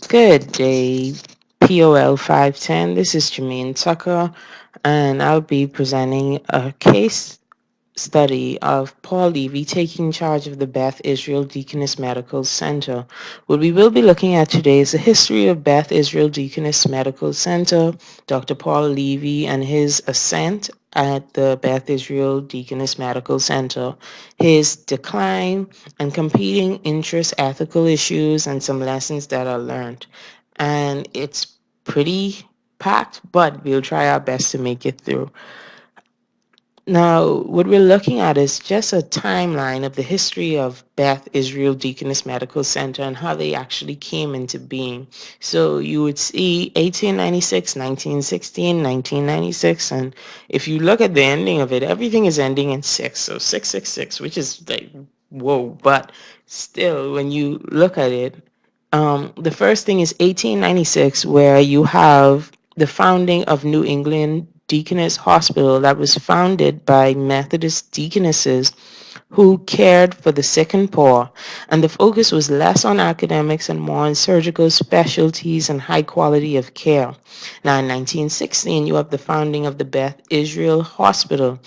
Good day, POL 510. This is Jermaine Tucker, and I'll be presenting a case study of Paul Levy taking charge of the Beth Israel Deaconess Medical Center. What we will be looking at today is the history of Beth Israel Deaconess Medical Center, Dr. Paul Levy and his ascent at the Beth Israel Deaconess Medical Center, his decline and competing interest, ethical issues, and some lessons that are learned. And it's pretty packed, but we'll try our best to make it through. Now, what we're looking at is just a timeline of the history of Beth Israel Deaconess Medical Center and how they actually came into being. So you would see 1896, 1916, 1996, and if you look at the ending of it, everything is ending in 6. So 666, which is like, whoa. But still, when you look at it, the first thing is 1896, where you have the founding of New England Deaconess Hospital that was founded by Methodist deaconesses who cared for the sick and poor, and the focus was less on academics and more on surgical specialties and high quality of care. Now, in 1916, you have the founding of the Beth Israel Hospital,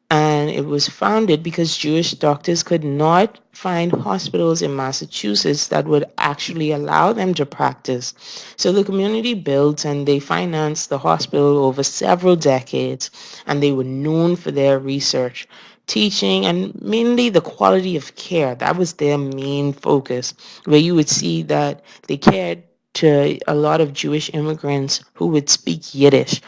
and it was founded because Jewish doctors could not find hospitals in Massachusetts that would actually allow them to practice. So the community built and they financed the hospital over several decades, and they were known for their research, teaching, and mainly the quality of care. That was their main focus, where you would see that they cared to a lot of Jewish immigrants who would speak Yiddish,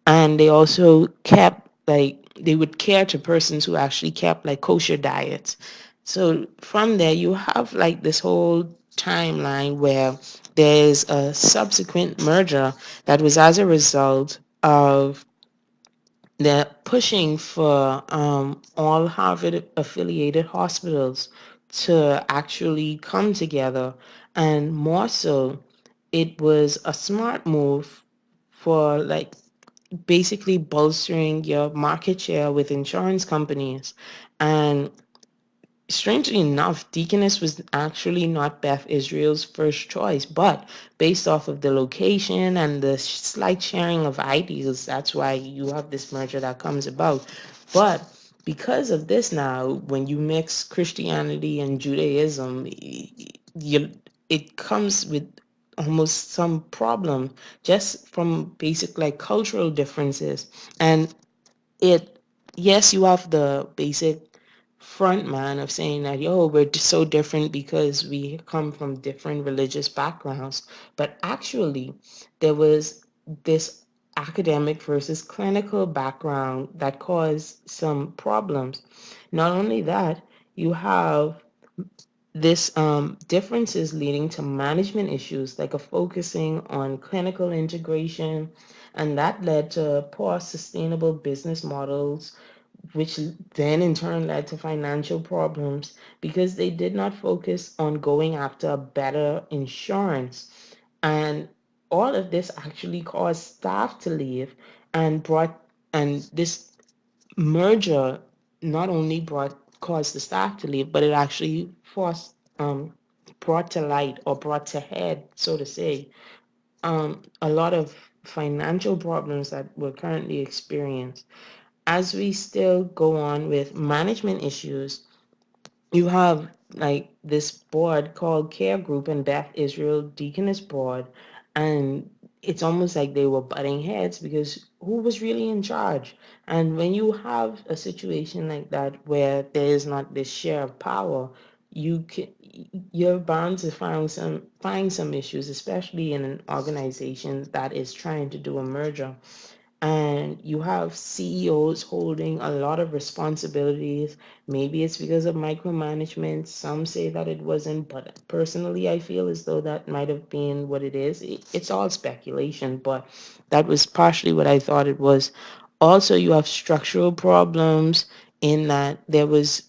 and they also kept like they would care to persons who actually kept like kosher diets. So from there you have like this whole timeline where there's a subsequent merger that was as a result of the pushing for all Harvard affiliated hospitals to actually come together, and more so it was a smart move for like basically bolstering your market share with insurance companies. And strangely enough, Deaconess was actually not Beth Israel's first choice, but based off of the location and the slight sharing of ideas, that's why you have this merger that comes about. But because of this now, when you mix Christianity and Judaism, it comes with almost some problem just from basic like cultural differences. And it yes, you have the basic front man of saying that, yo, we're so different because we come from different religious backgrounds, but actually there was this academic versus clinical background that caused some problems. Not only that, you have this differences leading to management issues like a focusing on clinical integration, and that led to poor sustainable business models, which then in turn led to financial problems because they did not focus on going after better insurance. And all of this actually caused staff to leave and brought, and this merger not only brought caused the staff to leave, but it actually forced brought to light or brought to head, so to say, a lot of financial problems that we're currently experiencing. As we still go on with management issues, you have like this board called Care Group and Beth Israel Deaconess Board, and it's almost like they were butting heads because who was really in charge? And when you have a situation like that where there is not this share of power, you're bound to find some issues, especially in an organization that is trying to do a merger, and you have CEOs holding a lot of responsibilities. Maybe it's because of micromanagement. Some say that it wasn't, but personally, I feel as though that might have been what it is. It's all speculation, but that was partially what I thought it was. Also, you have structural problems in that there was,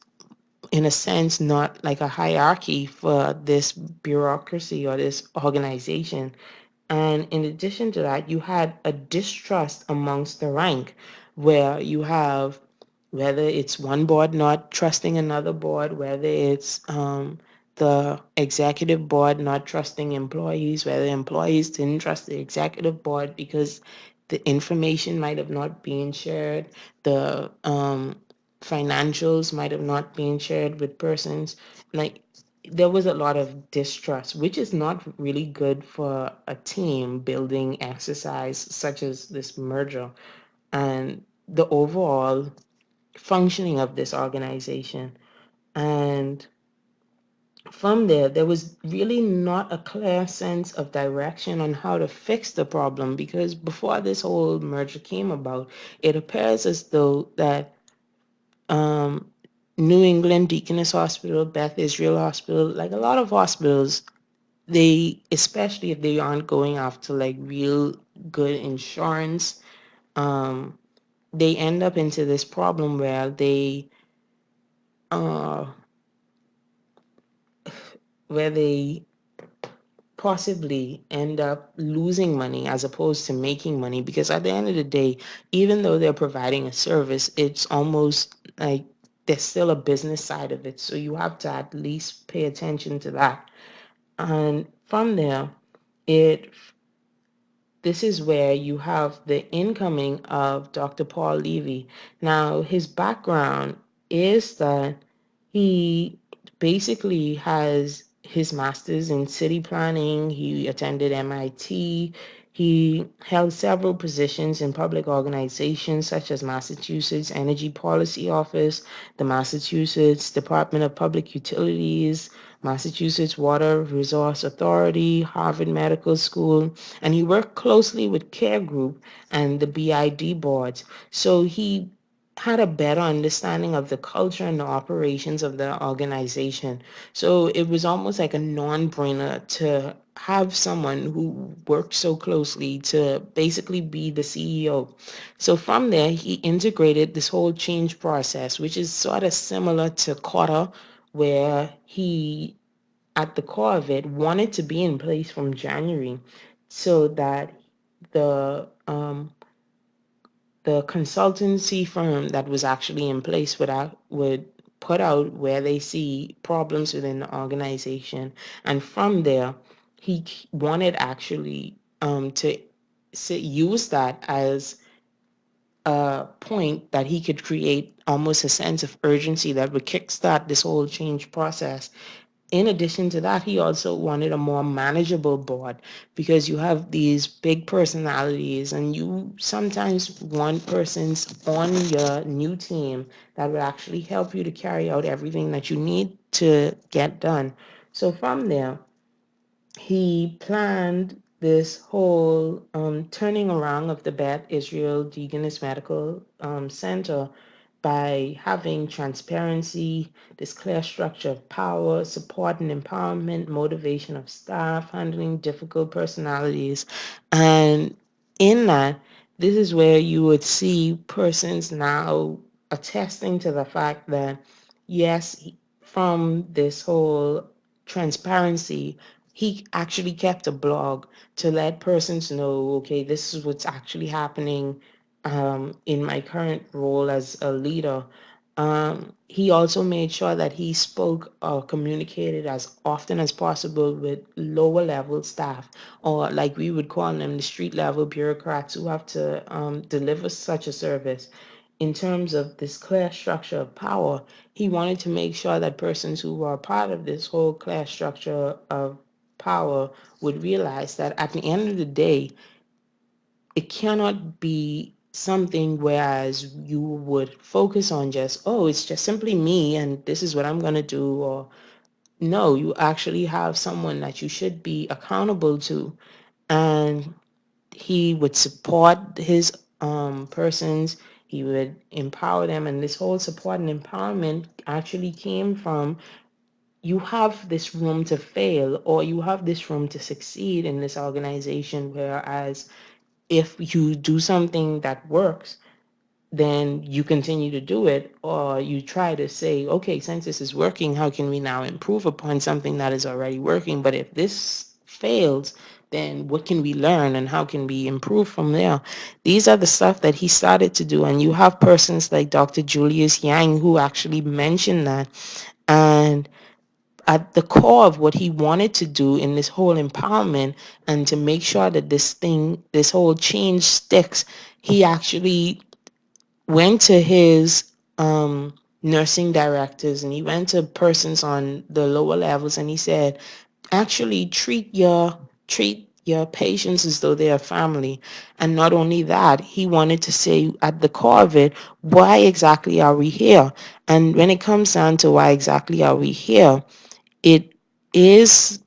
in a sense, not like a hierarchy for this bureaucracy or this organization. And in addition to that, you had a distrust amongst the rank where you have, whether it's one board not trusting another board, whether it's the executive board not trusting employees, where the employees didn't trust the executive board because the information might have not been shared, the financials might have not been shared with persons. Like, there was a lot of distrust, which is not really good for a team building exercise such as this merger and the overall functioning of this organization. And from there, there was really not a clear sense of direction on how to fix the problem, because before this whole merger came about, it appears as though that um, New England Deaconess Hospital, Beth Israel Hospital, like a lot of hospitals, they, especially if they aren't going after like real good insurance, um, they end up into this problem uh, where they possibly end up losing money as opposed to making money, because at the end of the day, even though they're providing a service, it's almost like there's still a business side of it, so you have to at least pay attention to that. And from there, it this is where you have the incoming of Dr. Paul Levy. Now, his background is that he basically has his master's in city planning. He attended MIT. He held several positions in public organizations such as Massachusetts Energy Policy Office, the Massachusetts Department of Public Utilities, Massachusetts Water Resource Authority, Harvard Medical School, and he worked closely with Care Group and the BID boards. So he had a better understanding of the culture and the operations of the organization. So it was almost like a non-brainer to have someone who worked so closely to basically be the CEO. So from there, he integrated this whole change process, which is sort of similar to Cotter, where he, at the core of it, wanted to be in place from January so that the the consultancy firm that was actually in place would put out where they see problems within the organization, and from there, he wanted actually to use that as a point that he could create almost a sense of urgency that would kickstart this whole change process. In addition to that, he also wanted a more manageable board, because you have these big personalities and you sometimes want persons on your new team that would actually help you to carry out everything that you need to get done. So from there, he planned this whole turning around of the Beth Israel Deaconess Medical Center by having transparency, this clear structure of power, support and empowerment, motivation of staff, handling difficult personalities. And in that, this is where you would see persons now attesting to the fact that, yes, from this whole transparency, he actually kept a blog to let persons know, okay, this is what's actually happening in my current role as a leader. He also made sure that he spoke or communicated as often as possible with lower level staff, or like we would call them, the street level bureaucrats who have to deliver such a service. In terms of this clear structure of power, he wanted to make sure that persons who were part of this whole clear structure of power would realize that at the end of the day, it cannot be something whereas you would focus on just, oh, it's just simply me and this is what I'm going to do. Or no, you actually have someone that you should be accountable to. And he would support his persons, he would empower them. And this whole support and empowerment actually came from, you have this room to fail or you have this room to succeed in this organization, whereas if you do something that works, then you continue to do it, or you try to say, okay, since this is working, how can we now improve upon something that is already working? But if this fails, then what can we learn and how can we improve from there? These are the stuff that he started to do. And you have persons like Dr. Julius Yang who actually mentioned that. And at the core of what he wanted to do in this whole empowerment and to make sure that this whole change sticks, he actually went to his nursing directors, and he went to persons on the lower levels, and he said, actually treat your patients as though they are family. And not only that, he wanted to say at the core of it, why exactly are we here? And when it comes down to why exactly are we here, it is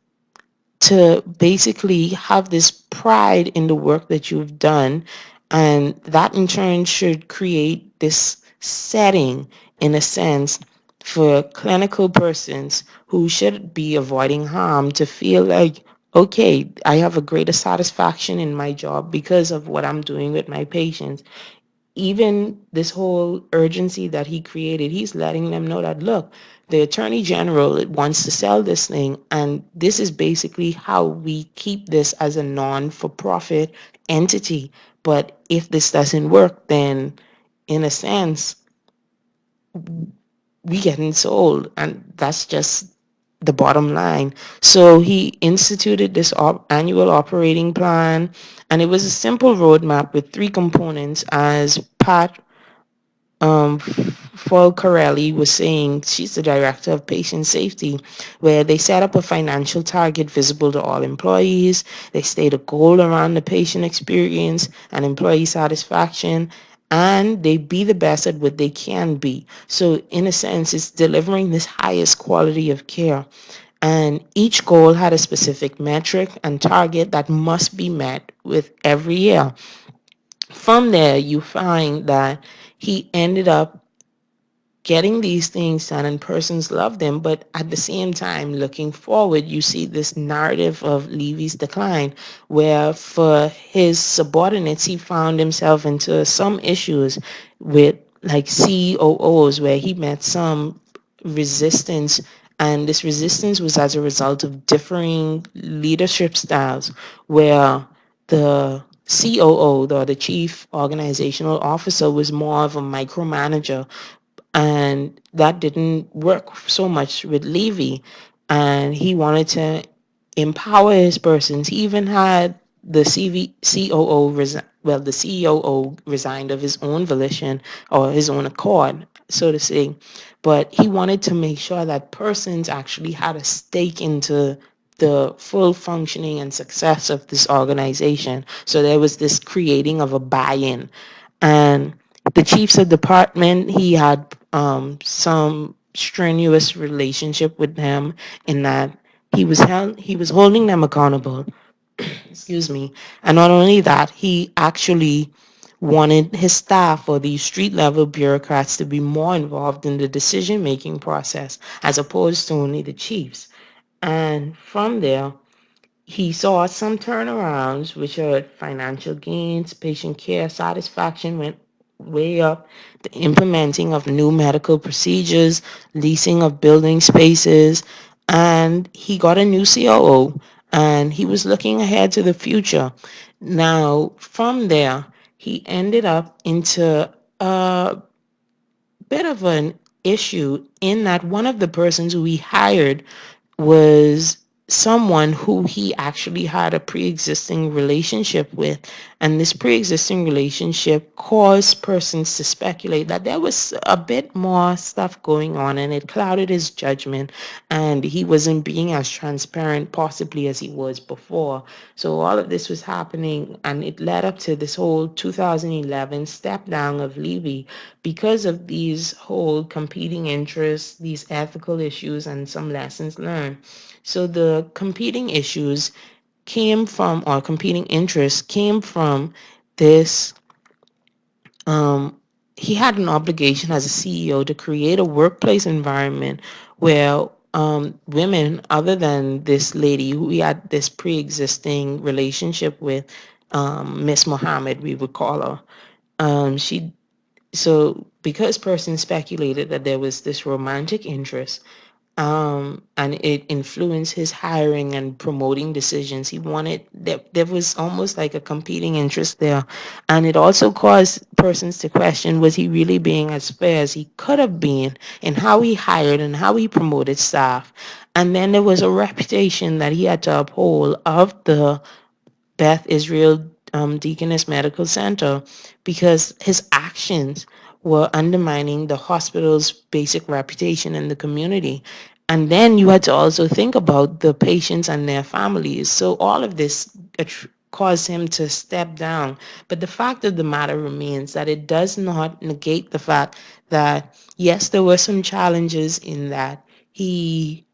to basically have this pride in the work that you've done, and that in turn should create this setting, in a sense, for clinical persons who should be avoiding harm to feel like, okay, I have a greater satisfaction in my job because of what I'm doing with my patients. Even this whole urgency that he created, he's letting them know that, look, the attorney general wants to sell this thing, and this is basically how we keep this as a non-for-profit entity. But if this doesn't work, then in a sense, we getting sold, and that's just the bottom line. So he instituted this annual operating plan, and it was a simple roadmap with three components, as Pat Folcarelli was saying. She's the director of patient safety, where they set up a financial target visible to all employees. They state a goal around the patient experience and employee satisfaction, and they be the best at what they can be. So in a sense, it's delivering this highest quality of care. And each goal had a specific metric and target that must be met with every year. From there, you find that he ended up getting these things done and persons love them, but at the same time, looking forward, you see this narrative of Levy's decline, where for his subordinates, he found himself into some issues with like COOs, where he met some resistance, and this resistance was as a result of differing leadership styles, where the COO, or the chief organizational officer, was more of a micromanager, and that didn't work so much with Levy. And he wanted to empower his persons. He even had the COO the COO resigned of his own volition, or his own accord, so to say. But he wanted to make sure that persons actually had a stake into the full functioning and success of this organization. So there was this creating of a buy-in. And the chiefs of department, he had some strenuous relationship with them, in that he was holding them accountable. Excuse me. And not only that, he actually wanted his staff, or these street level bureaucrats, to be more involved in the decision making process as opposed to only the chiefs. And from there, he saw some turnarounds, which are financial gains, patient care satisfaction went way up, the implementing of new medical procedures, leasing of building spaces, and he got a new COO, and he was looking ahead to the future. Now, from there, he ended up into a bit of an issue, in that one of the persons who he hired was someone who he actually had a pre-existing relationship with, and this pre-existing relationship caused persons to speculate that there was a bit more stuff going on, and it clouded his judgment, and he wasn't being as transparent possibly as he was before. So all of this was happening, and it led up to this whole 2011 step down of Levy, because of these whole competing interests, these ethical issues, and some lessons learned. So the competing issues came from, or competing interests came from this. Um, he had an obligation as a CEO to create a workplace environment where women, other than this lady who he had this pre-existing relationship with, Miss Muhammad, we would call her. She So because persons speculated that there was this romantic interest, and it influenced his hiring and promoting decisions. He wanted there was almost like a competing interest there, and it also caused persons to question, was he really being as fair as he could have been in how he hired and how he promoted staff? And then there was a reputation that he had to uphold of the Beth Israel Deaconess Medical Center, because his actions were undermining the hospital's basic reputation in the community. And then you had to also think about the patients and their families. So all of this caused him to step down. But the fact of the matter remains that it does not negate the fact that, yes, there were some challenges in that he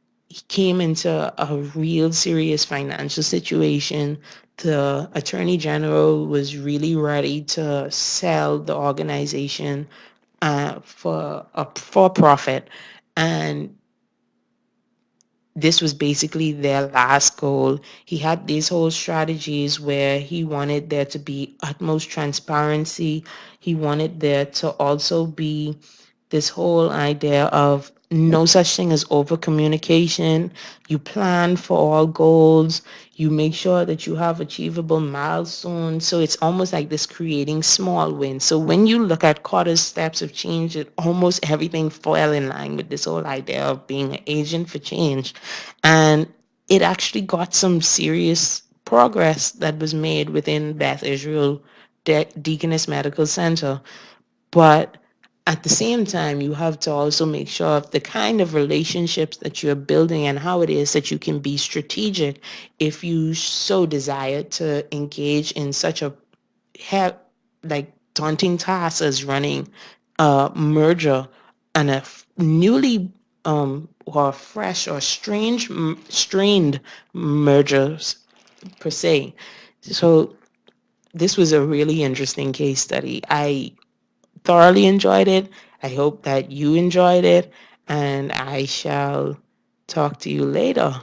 came into a real serious financial situation. The attorney general was really ready to sell the organization for a for profit, and this was basically their last goal. He had these whole strategies where he wanted there to be utmost transparency. He wanted there to also be this whole idea of no such thing as over communication. You plan for all goals. You make sure that you have achievable milestones. So it's almost like this creating small wins. So when you look at Carter's steps of change, it almost everything fell in line with this whole idea of being an agent for change. And it actually got some serious progress that was made within Beth Israel Deaconess Medical Center. But at the same time, you have to also make sure of the kind of relationships that you're building and how it is that you can be strategic if you so desire to engage in such a like daunting task as running a merger and a newly or fresh or strained mergers per se. So this was a really interesting case study. I thoroughly enjoyed it. I hope that you enjoyed it, and I shall talk to you later.